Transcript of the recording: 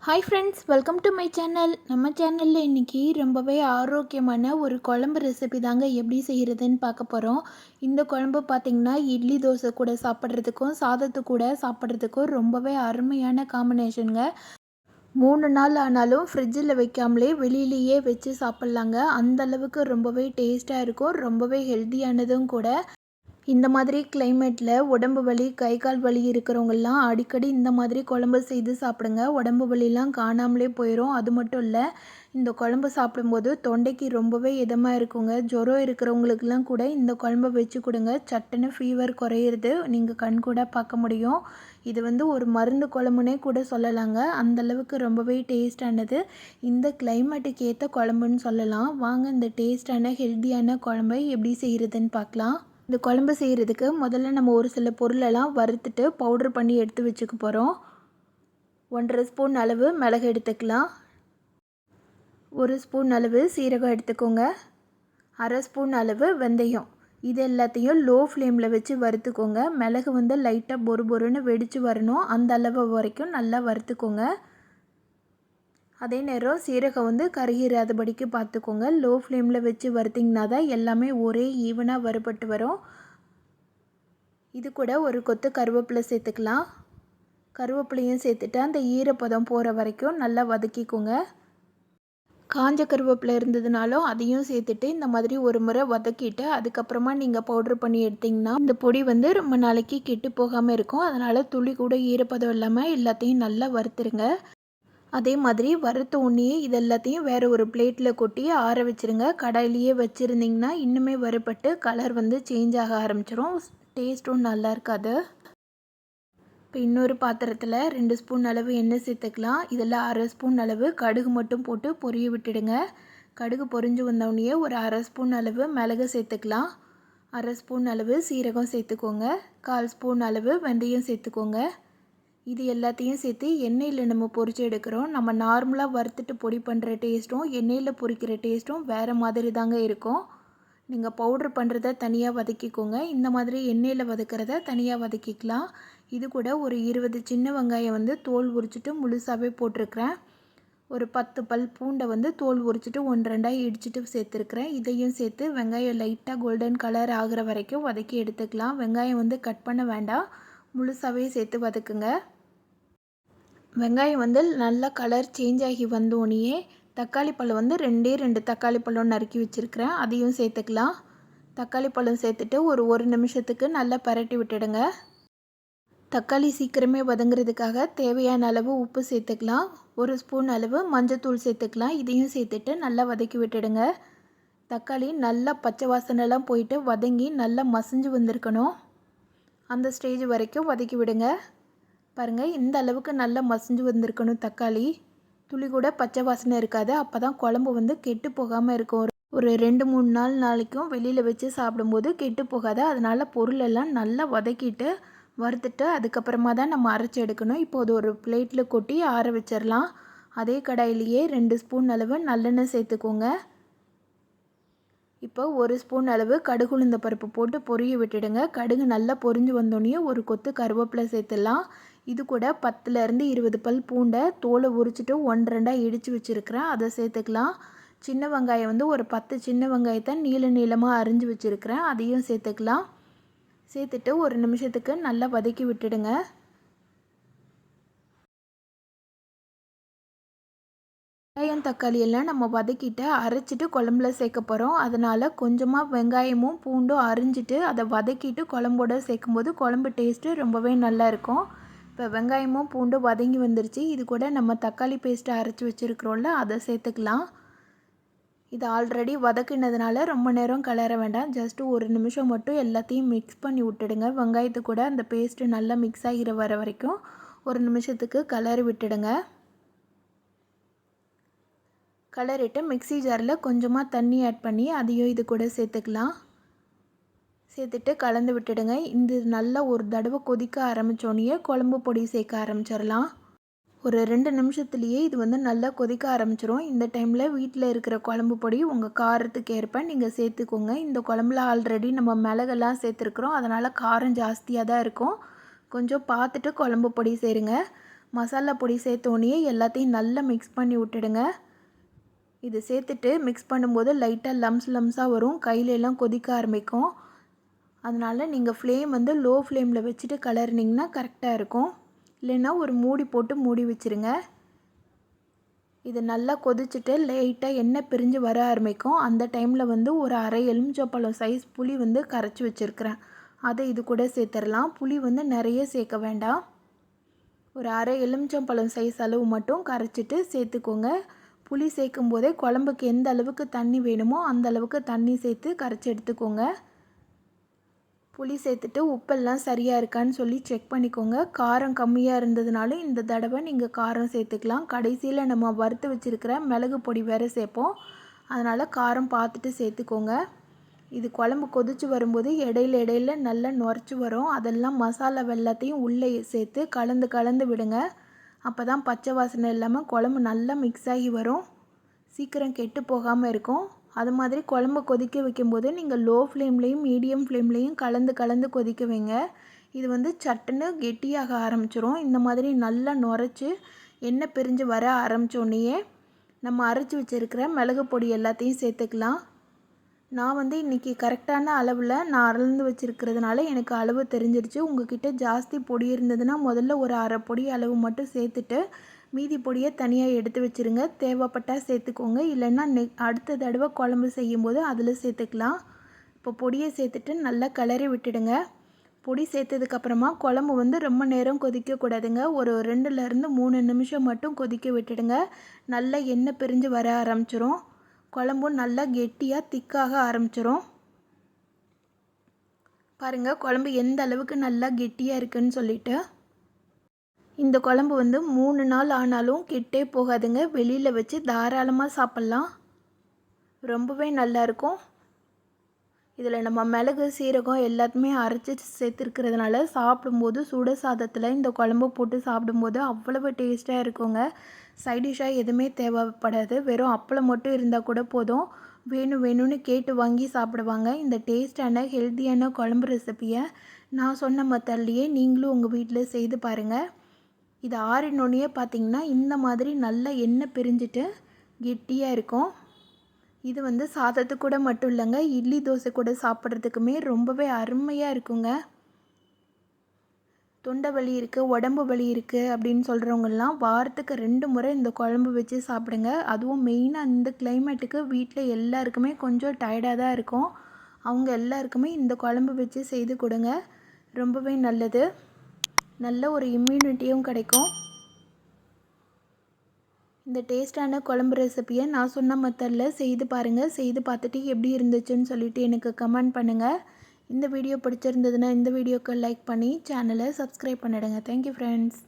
Hi friends, welcome to my channel. நம்ம சேனலில் இன்றைக்கி ரொம்பவே ஆரோக்கியமான ஒரு குழம்பு ரெசிபி தாங்க எப்படி செய்கிறதுன்னு பார்க்க போகிறோம். இந்த குழம்பு பார்த்திங்கன்னா இட்லி தோசை கூட சாப்பிட்றதுக்கும் சாதத்து கூட சாப்பிட்றதுக்கும் ரொம்பவே அருமையான காம்பினேஷனுங்க. 3 நாள் ஆனாலும் ஃப்ரிட்ஜில் வைக்காமலே வெளியிலேயே வச்சு சாப்பிட்லாங்க. அந்தளவுக்கு ரொம்பவே டேஸ்ட்டாக இருக்கும், ரொம்பவே ஹெல்த்தியானதும் கூட. இந்த மாதிரி கிளைமேட்டில் உடம்பு வலி, கை கால் வலி இருக்கிறவங்கெல்லாம் அடிக்கடி இந்த மாதிரி குழம்பு செய்து சாப்பிடுங்க. உடம்பு வலிலாம் காணாமலே போயிடும். அது மட்டும் இல்லை, இந்த குழம்பு சாப்பிடும்போது தொண்டைக்கு ரொம்பவே இதமாக இருக்குங்க. ஜுரம் இருக்கிறவங்களுக்கெல்லாம் கூட இந்த குழம்பை வச்சு கொடுங்க. சட்டுன்னு ஃபீவர் குறையிறது நீங்கள் கண் கூட பார்க்க முடியும். இது ஒரு மருந்து குழம்புனே கூட சொல்லலாங்க. அந்தளவுக்கு ரொம்பவே டேஸ்டானது. இந்த கிளைமேட்டுக்கு ஏற்ற குழம்புன்னு சொல்லலாம். வாங்க இந்த டேஸ்டான ஹெல்த்தியான குழம்பை எப்படி செய்கிறதுன்னு பார்க்கலாம். இந்த குழம்பு செய்கிறதுக்கு முதல்ல நம்ம ஒரு சில பொருளெல்லாம் வறுத்துட்டு பவுட்ரு பண்ணி எடுத்து வச்சுக்க போகிறோம். 1.5 ஸ்பூன் அளவு மிளகு எடுத்துக்கலாம். 1 ஸ்பூன் அளவு சீரகம் எடுத்துக்கோங்க. 1/2 ஸ்பூன் அளவு வெந்தயம். இது எல்லாத்தையும் லோ ஃப்ளேமில் வச்சு வறுத்துக்கோங்க. மிளகு லைட்டாக பொறு பொறுன்னு வெடித்து வரணும். அந்த அளவு வரைக்கும் நல்லா வறுத்துக்கோங்க. அதே நேரம் சீரகம் கருகிராதபடிக்கு பார்த்துக்கோங்க. லோ ஃப்ளேமில் வச்சு வறுத்திங்கன்னா தான் எல்லாமே ஒரே ஈவனாக வறுபட்டு வரும். இது கூட ஒரு கொத்து கருவேப்பிலை சேர்த்துக்கலாம். கருவேப்பிலையும் சேர்த்துட்டு அந்த ஈரப்பதம் போகிற வரைக்கும் நல்லா வதக்கிக்கோங்க. காஞ்ச கருவேப்பிலை இருந்ததுனாலும் அதையும் சேர்த்துட்டு இந்த மாதிரி ஒரு முறை வதக்கிட்டு அதுக்கப்புறமா நீங்கள் பவுட்ரு பண்ணி எடுத்திங்கன்னா இந்த பொடி ரொம்ப நாளைக்கு கெட்டு போகாமல் இருக்கும். அதனால் துளி கூட ஈரப்பதம் இல்லாமல் எல்லாத்தையும் நல்லா வறுத்துருங்க. அதே மாதிரி வறுத்த உடனேயே இது எல்லாத்தையும் வேறு ஒரு பிளேட்டில் கொட்டி ஆற வச்சுருங்க. கடாயிலேயே வச்சுருந்திங்கன்னா இன்னுமே வறுபட்டு கலர் சேஞ்ச் ஆக ஆரம்பிச்சிடும். டேஸ்ட்டும் நல்லா இருக்காது. இப்போ இன்னொரு பாத்திரத்தில் 2 ஸ்பூன் அளவு எண்ணெய் சேர்த்துக்கலாம். இதில் 1/2 ஸ்பூன் அளவு கடுகு மட்டும் போட்டு பொரிய விட்டுடுங்க. கடுகு பொரிஞ்சு வந்தோடனே ஒரு 1/2 ஸ்பூன் அளவு மிளகு சேர்த்துக்கலாம். 1/2 ஸ்பூன் அளவு சீரகம் சேர்த்துக்கோங்க. 1/4 ஸ்பூன் அளவு வெந்தயம் சேர்த்துக்கோங்க. இது எல்லாத்தையும் சேர்த்து எண்ணெயில் நம்ம பொரித்து எடுக்கிறோம். நம்ம நார்மலாக வறுத்துட்டு பொடி பண்ணுற டேஸ்ட்டும் எண்ணெயில் பொரிக்கிற டேஸ்ட்டும் வேறு மாதிரி தாங்க இருக்கும். நீங்கள் பவுட்ரு பண்ணுறத தனியாக வதக்கிக்கோங்க. இந்த மாதிரி எண்ணெயில் வதக்கிறத தனியாக வதக்கிக்கலாம். இது கூட ஒரு 20 சின்ன வெங்காயம் தோல் உரிச்சிட்டு முழுசாகவே போட்டிருக்கிறேன். ஒரு 10 பல் பூண்டை தோல் உரிச்சிட்டு 1-2 இடிச்சிட்டு சேர்த்துருக்குறேன். இதையும் சேர்த்து வெங்காயம் லைட்டாக கோல்டன் கலர் ஆகிற வரைக்கும் வதக்கி எடுத்துக்கலாம். வெங்காயம் கட் பண்ண வேண்டாம், முழுசாகவே சேர்த்து வதக்குங்க. வெங்காயம் நல்லா கலர் சேஞ்ச் ஆகி வந்தோடனே தக்காளி பழம் 2 தக்காளி பழம் நறுக்கி வச்சுருக்கிறேன். அதையும் சேர்த்துக்கலாம். தக்காளி பழம் சேர்த்துட்டு ஒரு நிமிஷத்துக்கு நல்லா பரட்டி விட்டுடுங்க. தக்காளி சீக்கிரமே வதங்குறதுக்காக தேவையான அளவு உப்பு சேர்த்துக்கலாம். 1 ஸ்பூன் அளவு மஞ்சத்தூள் சேர்த்துக்கலாம். இதையும் சேர்த்துட்டு நல்லா வதக்கி விட்டுடுங்க. தக்காளி நல்லா பச்சை வாசனைலாம் போயிட்டு வதங்கி நல்லா மசிஞ்சு வந்திருக்கணும். அந்த ஸ்டேஜ் வரைக்கும் வதக்கி விடுங்க. பாருங்கள், இந்த அளவுக்கு நல்லா மசிஞ்சு வந்திருக்கணும். தக்காளி துளி கூட பச்சை வாசனை இருக்காது. அப்போ தான் குழம்பு கெட்டு போகாமல் இருக்கும். ஒரு 2-3 நாளைக்கும் வெளியில் வச்சு சாப்பிடும்போது கெட்டு போகாது. அதனால் பொருளெல்லாம் நல்லா வதக்கிட்டு வறுத்துட்டு அதுக்கப்புறமா தான் நம்ம அரைச்சி எடுக்கணும். இப்போது ஒரு பிளேட்டில் கொட்டி ஆற வச்சிடலாம். அதே கடாயிலேயே 2 ஸ்பூன் அளவு நல்லெண்ணெய் சேர்த்துக்கோங்க. இப்போ 1 ஸ்பூன் அளவு கடுகு உளுந்த பருப்பு போட்டு பொரிய விட்டுடுங்க. கடுகு நல்லா பொரிஞ்சு வந்தோடனே ஒரு கொத்து கருவேப்பிலை சேர்த்துடலாம். இது கூட 10-20 பல் பூண்டை தோலை உரிச்சிட்டு 1-2 இடித்து வச்சுருக்கிறேன். அதை சேர்த்துக்கலாம். சின்ன வெங்காயம் ஒரு 10 சின்ன வெங்காயத்தை நீளமாக அரிஞ்சு வச்சுருக்கிறேன். அதையும் சேர்த்துக்கலாம். சேர்த்துட்டு ஒரு நிமிஷத்துக்கு நல்லா வதக்கி விட்டுடுங்க. வெங்காயம் தக்காளி எல்லாம் நம்ம வதக்கிட்டு அரைச்சிட்டு குழம்புல சேர்க்க போகிறோம். அதனால் கொஞ்சமாக வெங்காயமும் பூண்டும் அரிஞ்சிட்டு அதை வதக்கிட்டு குழம்போடு சேர்க்கும்போது குழம்பு டேஸ்ட்டு ரொம்பவே நல்லாயிருக்கும். இப்போ வெங்காயமும் பூண்டும் வதங்கி வந்துருச்சு. இது கூட நம்ம தக்காளி பேஸ்ட்டை அரைச்சி வச்சுருக்கிறோம்ல, அதை சேர்த்துக்கலாம். இது ஆல்ரெடி வதக்கினதுனால ரொம்ப நேரம் கிளற வேண்டாம். ஜஸ்ட்டு ஒரு நிமிஷம் மட்டும் எல்லாத்தையும் மிக்ஸ் பண்ணி விட்டுடுங்க. வெங்காயத்து கூட அந்த பேஸ்ட்டு நல்லா மிக்ஸ் ஆகிற வர வரைக்கும் ஒரு நிமிஷத்துக்கு கிளறி விட்டுடுங்க. கிளறிட்டு மிக்ஸி ஜாரில் கொஞ்சமாக தண்ணி ஆட் பண்ணி அதையும் இது கூட சேர்த்துக்கலாம். சேர்த்துட்டு கலந்து விட்டுடுங்க. இது நல்லா ஒரு தடவை கொதிக்க ஆரம்பித்தோடனே குழம்பு பொடி சேர்க்க ஆரம்பிச்சிடலாம். ஒரு 2 நிமிஷத்துலேயே இது நல்லா கொதிக்க ஆரம்பிச்சிரும். இந்த டைமில் வீட்டில் இருக்கிற குழம்பு பொடி உங்கள் காரத்துக்கு ஏற்ப நீங்கள் சேர்த்துக்கோங்க. இந்த குழம்புல ஆல்ரெடி நம்ம மிளகெல்லாம் சேர்த்துருக்குறோம். அதனால் காரம் ஜாஸ்தியாக தான் இருக்கும். கொஞ்சம் பார்த்துட்டு குழம்பு பொடி சேருங்க. மசாலா பொடி சேர்த்தோன்னே எல்லாத்தையும் நல்லா மிக்ஸ் பண்ணி விட்டுடுங்க. இது சேர்த்துட்டு மிக்ஸ் பண்ணும்போது லைட்டாக லம்ஸாக வரும், கையிலெல்லாம் கொதிக்க ஆரம்பிக்கும். அதனால் நீங்கள் ஃப்ளேம் வந்து லோ ஃப்ளேமில் வச்சுட்டு கலர்னிங்கன்னா கரெக்டாக இருக்கும். இல்லைன்னா ஒரு மூடி போட்டு மூடி வச்சுருங்க. இது நல்லா கொதிச்சுட்டு லைட்டாக எண்ணெய் பிரிஞ்சு வர ஆரம்பிக்கும். அந்த டைமில் வந்து ஒரு அரை எலுமிச்சம்பழம் சைஸ் புளி வந்து கரைச்சி வச்சுருக்கிறேன், அதை இது கூட சேர்த்துடலாம். புளி வந்து நிறைய சேர்க்க வேண்டாம், ஒரு அரை எலுமிச்சம்பழம் சைஸ் அளவு மட்டும் கரைச்சிட்டு சேர்த்துக்கோங்க. புளி சேர்க்கும் போதே குழம்புக்கு எந்த அளவுக்கு தண்ணி வேணுமோ அந்த அளவுக்கு தண்ணி சேர்த்து கரைச்சி எடுத்துக்கோங்க. புளி சேர்த்துட்டு உப்பெல்லாம் சரியாக இருக்கான்னு சொல்லி செக் பண்ணிக்கோங்க. காரம் கம்மியாக இருந்ததுனால இந்த தடவை நீங்கள் காரம் சேர்த்துக்கலாம். கடைசியில் நம்ம வறுத்து வச்சுருக்கிற மிளகு பொடி வேறு சேர்ப்போம், அதனால் காரம் பார்த்துட்டு சேர்த்துக்கோங்க. இது குழம்பு கொதித்து வரும்போது இடையில நல்லா நுரைச்சி வரும். அதெல்லாம் மசாலா எல்லாத்தையும் உள்ளே சேர்த்து கலந்து விடுங்க. அப்போ தான் பச்சை வாசனை இல்லாமல் குழம்பு நல்லா மிக்ஸ் ஆகி வரும், சீக்கிரம் கெட்டு போகாமல் இருக்கும். அது மாதிரி குழம்பு கொதிக்க வைக்கும்போது நீங்கள் லோ ஃப்ளேம்லேயும் மீடியம் ஃப்ளேம்லேயும் கலந்து கொதிக்க வைங்க. இது வந்து சட்டுன்னு கெட்டியாக ஆரம்பிச்சிரும். இந்த மாதிரி நல்லா நுரைச்சி எண்ணெய் பிரிஞ்சு வர ஆரம்பித்தோடனேயே நம்ம அரைச்சி வச்சுருக்கிற மிளகு பொடி எல்லாத்தையும் சேர்த்துக்கலாம். நான் வந்து இன்றைக்கி கரெக்டான அளவில் நான் அளந்து வச்சுருக்கிறதுனால எனக்கு அளவு தெரிஞ்சிருச்சு. உங்கள்கிட்ட ஜாஸ்தி பொடி இருந்ததுன்னா முதல்ல ஒரு அரை பொடி அளவு மட்டும் சேர்த்துட்டு மீதி பொடியை தனியாக எடுத்து வச்சுருங்க. தேவைப்பட்டால் சேர்த்துக்கோங்க, இல்லைன்னா அடுத்த தடவை குழம்பு செய்யும்போது அதில் சேர்த்துக்கலாம். இப்போ பொடியை சேர்த்துட்டு நல்லா கிளறி விட்டுடுங்க. பொடி சேர்த்ததுக்கப்புறமா குழம்பு வந்து ரொம்ப நேரம் கொதிக்கக்கூடாதுங்க, ஒரு 2லேருந்து 3 நிமிஷம் மட்டும் கொதிக்க விட்டுடுங்க. நல்லா எண்ணெய் பிரிஞ்சு வர ஆரம்பிச்சிரும், குழம்பும் நல்லா கெட்டியாக திக்காக ஆரம்பிச்சிரும். பாருங்கள் குழம்பு எந்த அளவுக்கு நல்லா கெட்டியாக இருக்குதுன்னு சொல்லிட்டு. இந்த குழம்பு வந்து 3 நாள் ஆனாலும் கெட்டே போகாதுங்க, வெளியில் வச்சு தாராளமாக சாப்பிட்லாம், ரொம்பவே நல்லாயிருக்கும். இதில் நம்ம மிளகு சீரகம் எல்லாத்தையுமே அரைச்சி சேர்த்துருக்கிறதுனால சாப்பிடும்போது சுட சாதத்தில் இந்த குழம்பு போட்டு சாப்பிடும்போது அவ்வளவு டேஸ்ட்டாக இருக்குங்க. சைடிஷ்ஷாக எதுவுமே தேவைப்படாது, வெறும் அப்பளம் மட்டும் இருந்தால் கூட போதும், வேணும்னு கேட்டு வாங்கி சாப்பிடுவாங்க. இந்த டேஸ்டான ஹெல்த்தியான குழம்பு ரெசிப்பியை நான் சொன்ன மெத்தட்லேயே நீங்களும் உங்கள் வீட்டில் செய்து பாருங்கள். இது ஆறினோடனே பார்த்திங்கன்னா இந்த மாதிரி நல்லா எண்ணெய் பிரிஞ்சுட்டு கெட்டியாக இருக்கும். இது வந்து சாதத்து கூட மட்டும் இல்லைங்க, இட்லி தோசை கூட சாப்பிட்றதுக்குமே ரொம்பவே அருமையாக இருக்குங்க. தொண்டை வலி இருக்குது, உடம்பு வலி இருக்குது அப்படின்னு சொல்கிறவங்கெல்லாம் வாரத்துக்கு 2 முறை இந்த குழம்பு வச்சு சாப்பிடுங்க. அதுவும் மெயினாக இந்த கிளைமேட்டுக்கு வீட்டில் எல்லாருக்குமே கொஞ்சம் டயர்டாக தான் இருக்கும், அவங்க எல்லாருக்குமே இந்த குழம்பு வச்சு செய்து கொடுங்க, ரொம்பவே நல்லது, நல்ல ஒரு இம்யூனிட்டியும் கிடைக்கும். இந்த டேஸ்டான குழம்பு ரெசிப்பியை நான் சொன்ன மெத்தடில் செய்து பாருங்கள். செய்து பார்த்துட்டு எப்படி இருந்துச்சுன்னு சொல்லிவிட்டு எனக்கு கமெண்ட் பண்ணுங்கள். இந்த வீடியோ பிடிச்சிருந்ததுன்னா இந்த வீடியோக்கு லைக் பண்ணி சேனலை சப்ஸ்கிரைப் பண்ணிடுங்க. Thank you friends.